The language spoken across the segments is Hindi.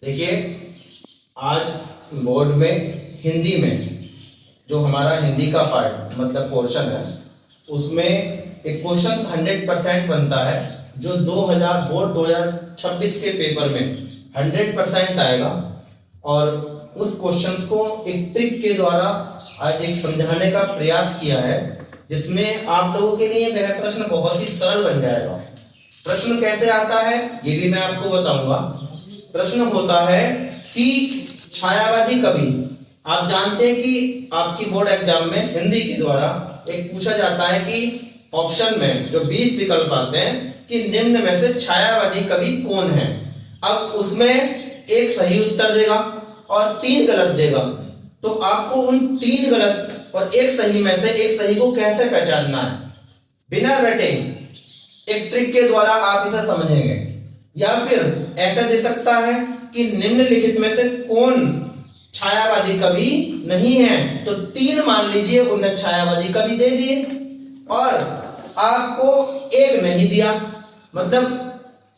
देखिए, आज बोर्ड में हिंदी में जो हमारा हिंदी का पार्ट मतलब पोर्शन है, उसमें एक क्वेश्चन 100% बनता है जो 2000 बोर्ड 2026 के पेपर में 100% आएगा। और उस क्वेश्चंस को एक ट्रिक के द्वारा एक समझाने का प्रयास किया है, जिसमें आप लोगों के लिए वह प्रश्न बहुत ही सरल बन जाएगा। प्रश्न कैसे आता है ये भी मैं आपको बताऊंगा। प्रश्न होता है कि छायावादी कवि, आप जानते हैं कि आपकी बोर्ड एग्जाम में हिंदी के द्वारा एक पूछा जाता है कि ऑप्शन में जो 20 विकल्प आते हैं कि निम्न में से छायावादी कवि कौन है। अब उसमें एक सही उत्तर देगा और 3 गलत देगा, तो आपको उन 3 गलत और एक सही में से एक सही को कैसे पहचानना है, बिना रटे एक ट्रिक के द्वारा आप इसे समझेंगे। या फिर ऐसा दे सकता है कि निम्नलिखित में से कौन छायावादी कवि नहीं है, तो 3 मान लीजिए उन्हें छायावादी कवि दे दिए और आपको एक नहीं दिया, मतलब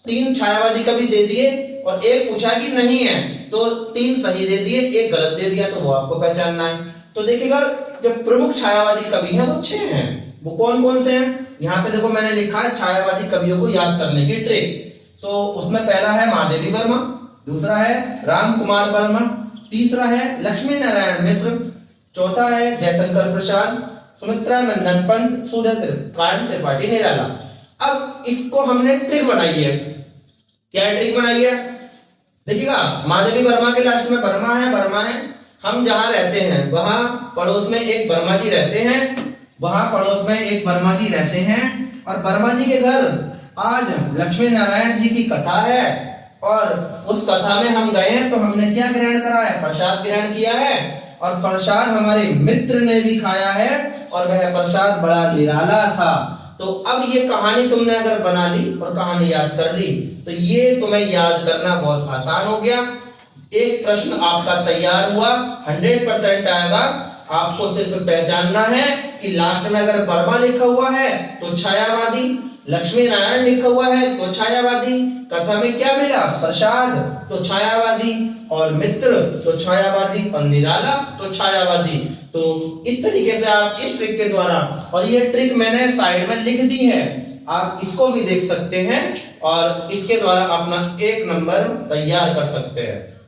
3 छायावादी कवि दे दिए और एक पूछा कि नहीं है, तो 3 सही दे दिए, एक गलत दे दिया, तो वो आपको पहचानना है। तो देखिएगा, जो प्रमुख छायावादी कवि हैं वो 6 हैं। वो कौन कौन से हैं, यहाँ पे देखो मैंने लिखा है छायावादी कवियों को याद करने की ट्रिक। तो उसमें पहला है महादेवी वर्मा, दूसरा है राम कुमार वर्मा, तीसरा है लक्ष्मी नारायण मिश्र, चौथा है जयशंकर प्रसाद, सुमित्रा नंदन पंत, सूर्यकांत त्रिपाठी निराला। अब इसको हमने ट्रिक बनाई है। क्या ट्रिक बनाई है, देखिएगा, महादेवी वर्मा के लास्ट में वर्मा है। हम जहां रहते हैं वहां पड़ोस में एक वर्मा जी रहते हैं, और वर्मा जी के घर आज लक्ष्मी नारायण जी की कथा है, और उस कथा में हम गए हैं तो हमने क्या ग्रहण करा है, प्रसाद ग्रहण किया है, और प्रसाद हमारे मित्र ने भी खाया है और वह प्रसाद बड़ा निराला था। तो अब ये कहानी तुमने अगर बना ली और कहानी याद कर ली तो ये तुम्हें याद करना बहुत आसान हो गया। एक प्रश्न आपका तैयार हुआ, 100% आएगा। आपको सिर्फ पहचानना है कि लास्ट में अगर वर्मा लिखा हुआ है तो छायावादी, लक्ष्मी नारायण लिखा हुआ है तो छायावादी, कथा में क्या मिला प्रसाद तो छायावादी, और मित्र तो छायावादी, और निराला तो छायावादी। तो इस तरीके से आप इस ट्रिक के द्वारा, और ये ट्रिक मैंने साइड में लिख दी है, आप इसको भी देख सकते हैं और इसके द्वारा अपना 1 नंबर तैयार कर सकते हैं।